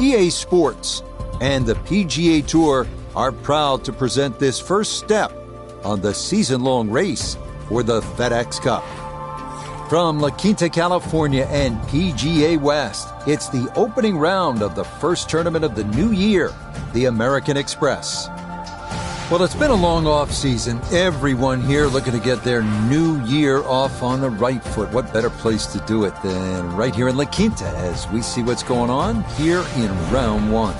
EA Sports and the PGA Tour are proud to present this first step on the season-long race for the FedEx Cup. From La Quinta, California and PGA West, it's the opening round of the first tournament of the new year, the American Express. Well, it's been a long off season. Everyone here looking to get their new year off on the right foot. What better place to do it than right here in La Quinta as we see what's going on here in round one.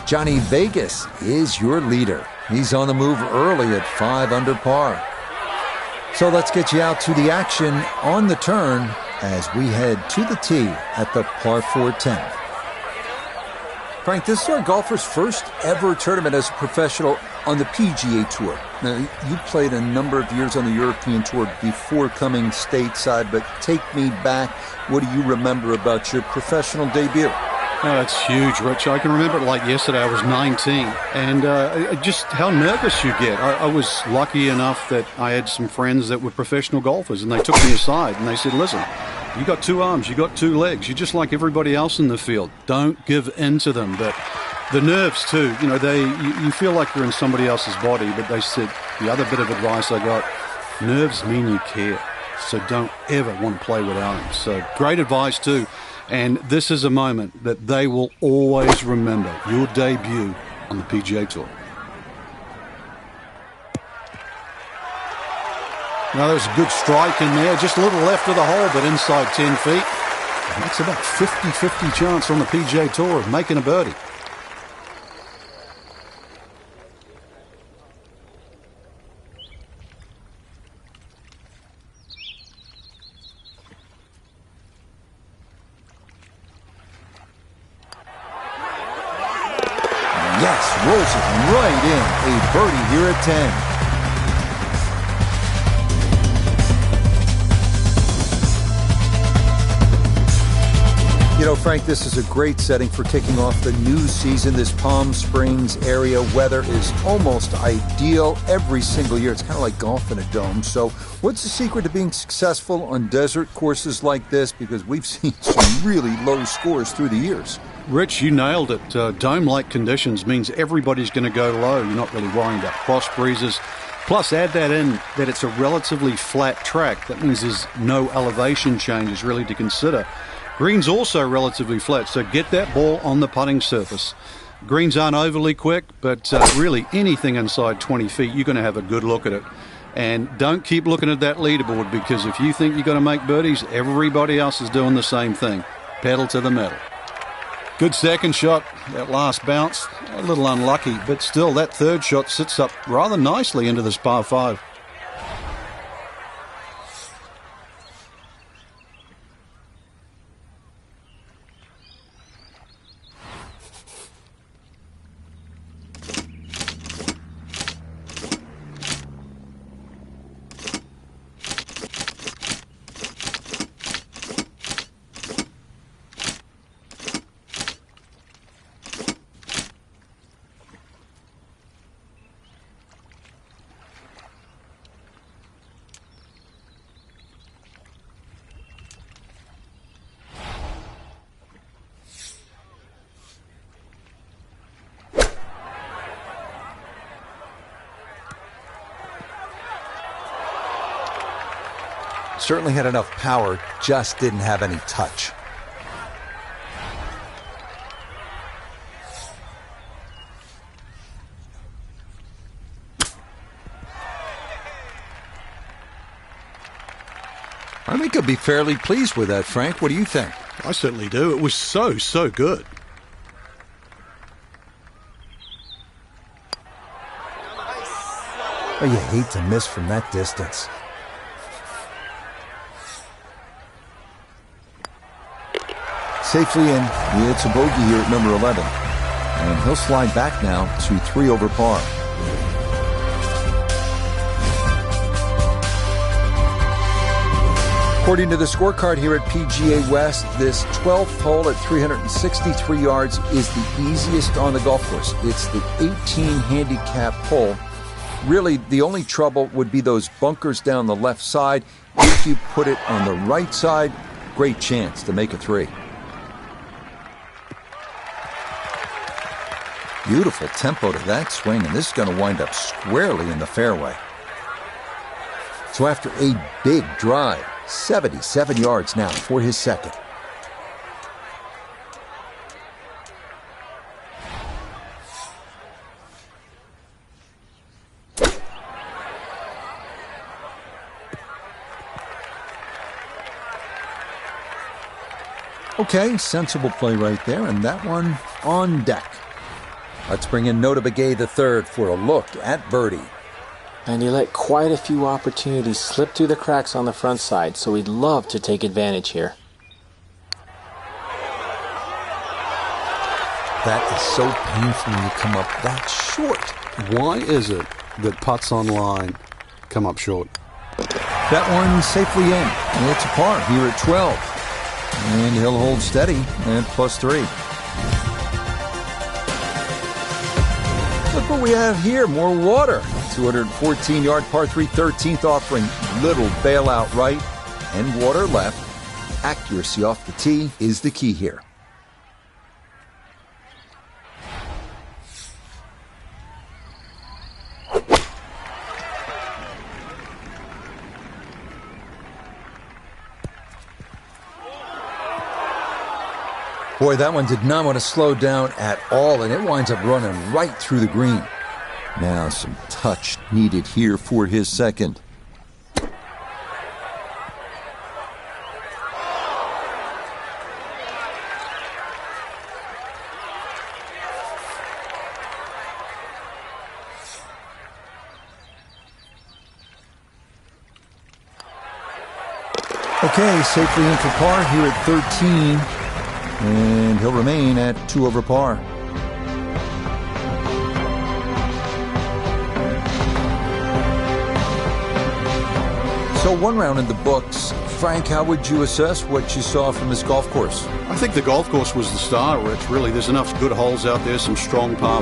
Johnny Vegas is your leader. He's on the move early at 5 under par. So let's get you out to the action on the turn as we head to the tee at the par 4 10th. Frank, this is our golfer's first ever tournament as a professional on the PGA Tour. Now, you played a number of years on the European Tour before coming stateside, but take me back. What do you remember about your professional debut? Oh, that's huge, Rich. I can remember it like yesterday. I was 19, and just how nervous you get. I was lucky enough that I had some friends that were professional golfers, and they took me aside, and they said, listen, you got 2 arms, you got 2 legs. You're just like everybody else in the field. Don't give in to them. But the nerves, too, you know, you feel like you're in somebody else's body, but they said the other bit of advice I got, nerves mean you care, so don't ever want to play without them. So great advice, too. And this is a moment that they will always remember, your debut on the PGA Tour. Now, there's a good strike in there, just a little left of the hole, but inside 10 feet. And that's about 50-50 chance on the PGA Tour of making a birdie. Yes, rolls it right in. A birdie here at 10. You know, Frank, this is a great setting for kicking off the new season. This Palm Springs area weather is almost ideal every single year. It's kind of like golf in a dome. So what's the secret to being successful on desert courses like this? Because we've seen some really low scores through the years. Rich, you nailed it. Dome-like conditions means everybody's going to go low. You're not really worrying about cross breezes. Plus, add that in that it's a relatively flat track. That means there's no elevation changes really to consider. Green's also relatively flat, so get that ball on the putting surface. Greens aren't overly quick, but really anything inside 20 feet, you're going to have a good look at it. And don't keep looking at that leaderboard, because if you think you're going to make birdies, everybody else is doing the same thing. Pedal to the metal. Good second shot. That last bounce, a little unlucky, but still that third shot sits up rather nicely into this par 5. Certainly had enough power, just didn't have any touch. I think I'd be fairly pleased with that, Frank. What do you think? I certainly do. It was so good. Oh, you hate to miss from that distance. Safely in. It's a bogey here at number 11. And he'll slide back now to 3 over par. According to the scorecard here at PGA West, this 12th hole at 363 yards is the easiest on the golf course. It's the 18 handicap hole. Really, the only trouble would be those bunkers down the left side. If you put it on the right side, great chance to make a 3. Beautiful tempo to that swing, and this is going to wind up squarely in the fairway. So after a big drive, 77 yards now for his second. Okay, sensible play right there, and that one on deck. Let's bring in Nota Begay III for a look at birdie. And he let quite a few opportunities slip through the cracks on the front side, so he'd love to take advantage here. That is so painful when you come up that short. Why is it that putts on line come up short? That one safely in, and it's a par here at 12. And he'll hold steady at +3. Look what we have here, more water. 214-yard par 3 13th offering, little bailout right and water left. Accuracy off the tee is the key here. Boy, that one did not want to slow down at all, and it winds up running right through the green. Now some touch needed here for his second. Okay, safely in for par here at 13. And he'll remain at 2 over par. So 1 round in the books. Frank, how would you assess what you saw from this golf course? I think the golf course was the star, Rich. Really, there's enough good holes out there, some strong par.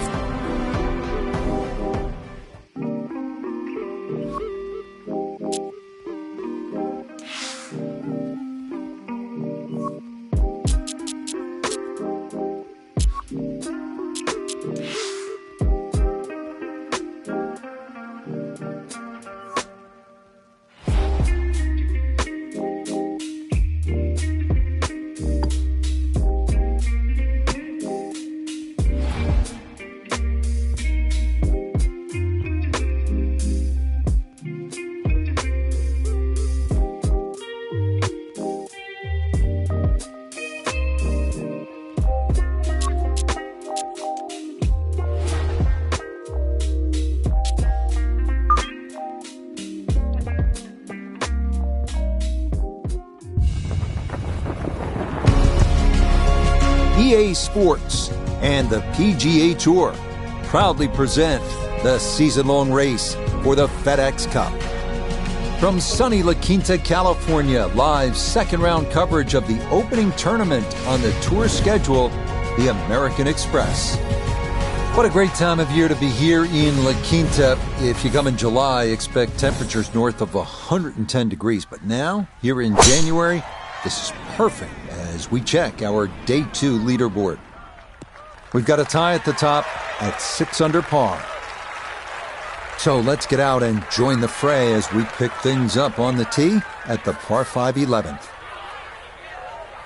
EA Sports and the PGA Tour proudly present the season-long race for the FedEx Cup. From sunny La Quinta, California, live second-round coverage of the opening tournament on the tour schedule, the American Express. What a great time of year to be here in La Quinta. If you come in July, expect temperatures north of 110 degrees. But now, here in January, this is perfect as we check our Day 2 leaderboard. We've got a tie at the top at 6 under par. So let's get out and join the fray as we pick things up on the tee at the par 5 11th.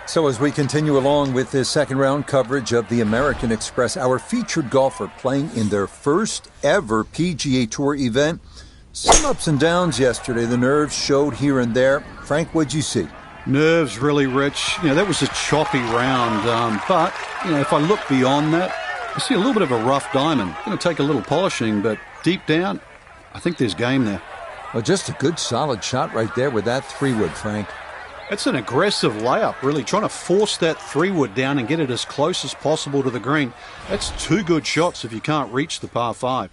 So as we continue along with this second round coverage of the American Express, our featured golfer playing in their first ever PGA Tour event. Some ups and downs yesterday. The nerves showed here and there. Frank, what'd you see? Nerves really, Rich. That was a choppy round. But, if I look beyond that, I see a little bit of a rough diamond. Going to take a little polishing, but deep down, I think there's game there. Well, just a good solid shot right there with that 3-wood, Frank. It's an aggressive layup, really, trying to force that 3-wood down and get it as close as possible to the green. That's 2 good shots if you can't reach the par 5.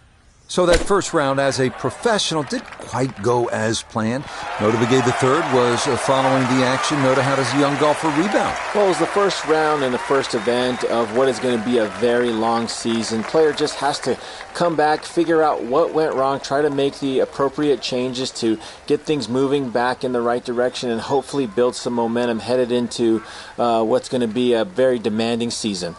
So that first round as a professional didn't quite go as planned. Nota Begay III was following the action. Nota, how does a young golfer rebound? Well, it was the first round and the first event of what is going to be a very long season. Player just has to come back, figure out what went wrong, try to make the appropriate changes to get things moving back in the right direction, and hopefully build some momentum headed into what's going to be a very demanding season.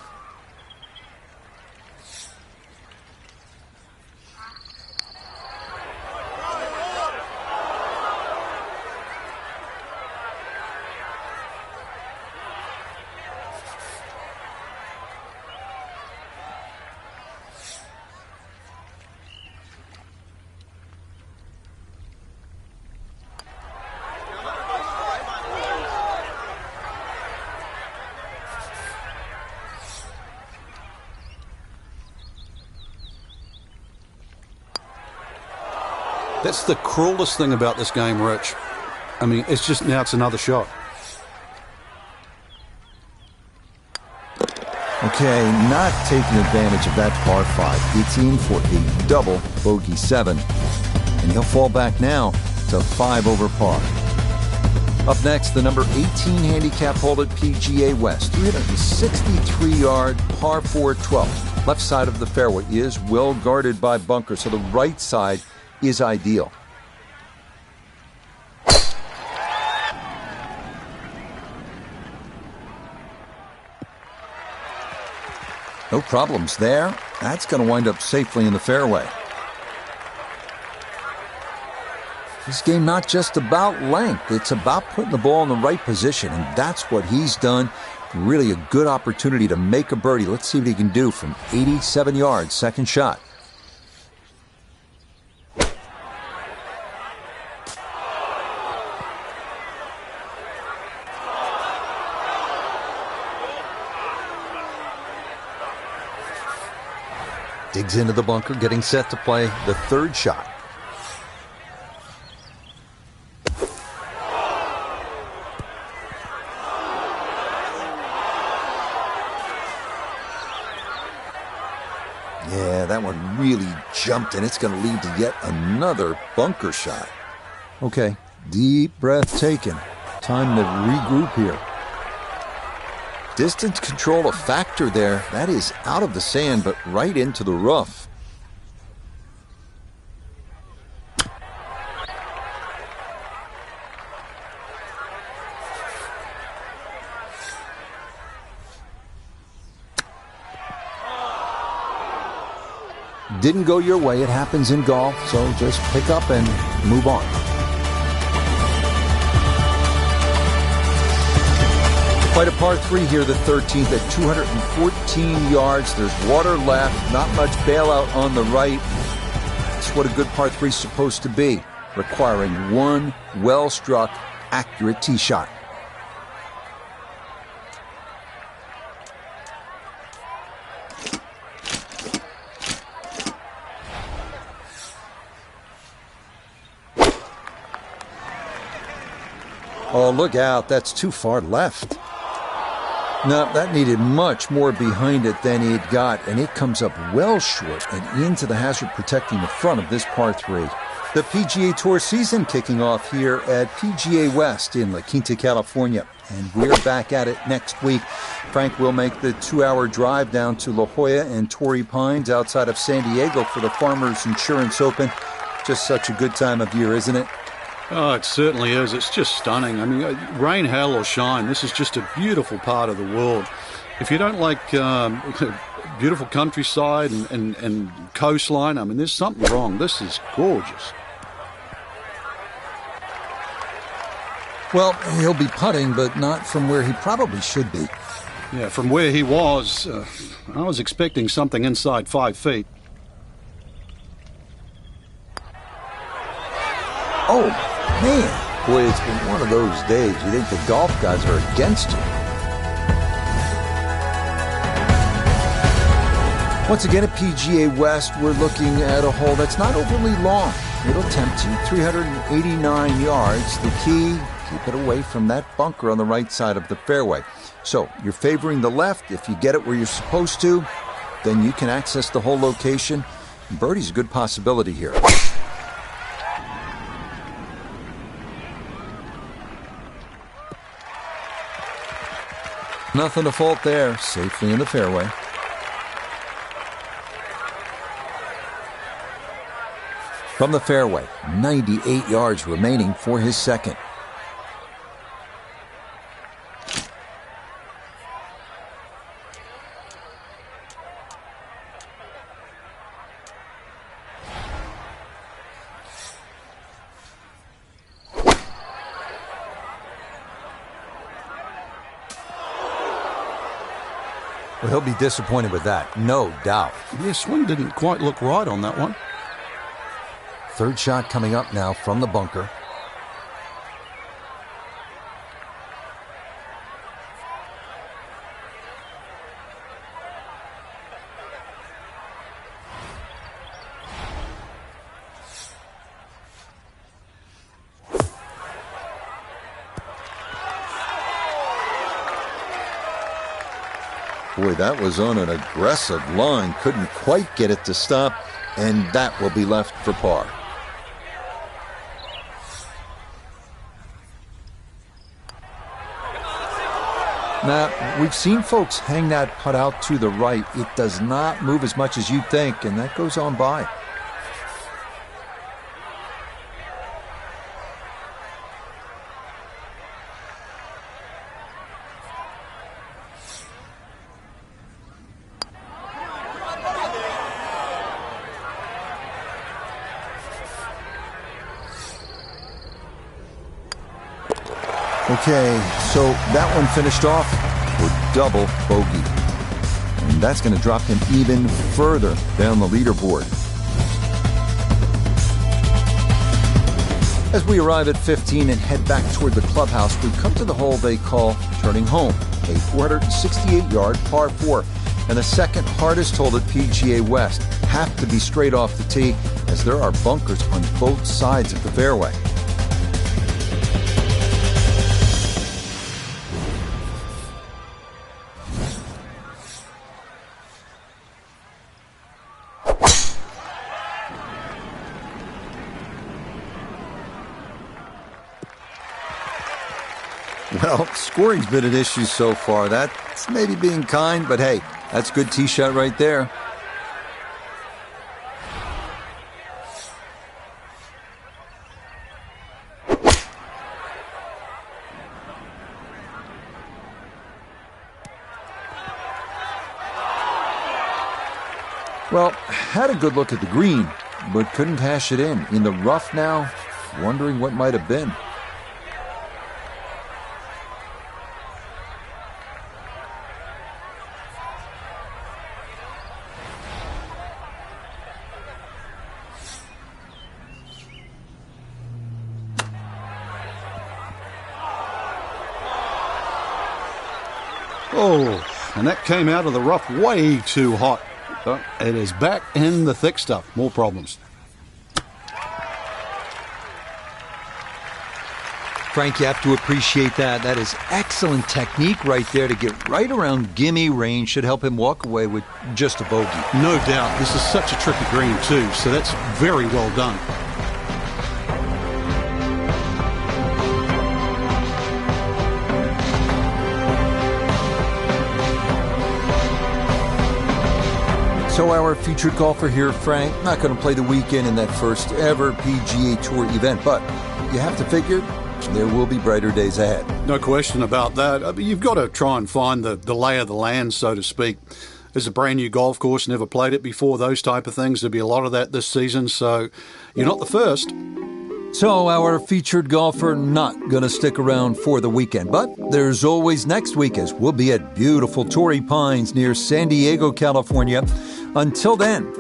That's the cruelest thing about this game, Rich. I mean, it's just now it's another shot. Okay, not taking advantage of that par 5. It's in for a double bogey 7. And he'll fall back now to 5 over par. Up next, the number 18 handicap hole at PGA West. 363-yard par 4 12. Left side of the fairway is well guarded by bunkers, so the right side is ideal. No problems there. That's going to wind up safely in the fairway. This game not just about length, it's about putting the ball in the right position, and that's what he's done. Really a good opportunity to make a birdie. Let's see what he can do from 87 yards, second shot. Digs into the bunker, getting set to play the third shot. Yeah, that one really jumped, and it's going to lead to yet another bunker shot. Okay, deep breath taken. Time to regroup here. Distance control a factor there. That is out of the sand, but right into the rough. Didn't go your way. It happens in golf, so just pick up and move on. Quite a par 3 here, the 13th at 214 yards. There's water left, not much bailout on the right. That's what a good par 3 is supposed to be, requiring one well-struck, accurate tee shot. Oh, look out. That's too far left. No, that needed much more behind it than he'd got, and it comes up well short and into the hazard protecting the front of this par 3. The PGA Tour season kicking off here at PGA West in La Quinta, California, and we're back at it next week. Frank will make the 2-hour drive down to La Jolla and Torrey Pines outside of San Diego for the Farmers Insurance Open. Just such a good time of year, isn't it? Oh, it certainly is. It's just stunning. I mean, rain, hail, or shine, this is just a beautiful part of the world. If you don't like beautiful countryside and coastline, I mean, there's something wrong. This is gorgeous. Well, he'll be putting, but not from where he probably should be. Yeah, from where he was, I was expecting something inside 5 feet. Oh, man. Boy, it's been one of those days. You think the golf guys are against you. Once again, at PGA West, we're looking at a hole that's not overly long. It'll tempt you 389 yards. The key, keep it away from that bunker on the right side of the fairway. So you're favoring the left. If you get it where you're supposed to, then you can access the whole location. Birdie's a good possibility here. Nothing to fault there. Safely in the fairway. From the fairway, 98 yards remaining for his second. Well, he'll be disappointed with that, no doubt. Yeah, swing didn't quite look right on that one. Third shot coming up now from the bunker. Boy, that was on an aggressive line. Couldn't quite get it to stop, and that will be left for par. Now, we've seen folks hang that putt out to the right. It does not move as much as you'd think, and that goes on by. Okay, so that one finished off with double bogey. And that's going to drop him even further down the leaderboard. As we arrive at 15 and head back toward the clubhouse, we come to the hole they call Turning Home, a 468-yard par 4, and the second hardest hole at PGA West. Have to be straight off the tee, as there are bunkers on both sides of the fairway. Well, scoring's been an issue so far. That's maybe being kind, but hey, that's a good tee shot right there. Well, had a good look at the green, but couldn't cash it in. In the rough now, wondering what might have been. Oh, and that came out of the rough way too hot. It is back in the thick stuff. More problems. Frank, you have to appreciate that. That is excellent technique right there to get right around gimme range. Should help him walk away with just a bogey. No doubt. This is such a tricky green too, so that's very well done. So our featured golfer here, Frank, not going to play the weekend in that first ever PGA Tour event, but you have to figure there will be brighter days ahead. No question about that. I mean, you've got to try and find the lay of the land, so to speak. There's a brand new golf course, never played it before, those type of things. There'll be a lot of that this season, so you're not the first. So our featured golfer not going to stick around for the weekend, but there's always next week as we'll be at beautiful Torrey Pines near San Diego, California. Until then,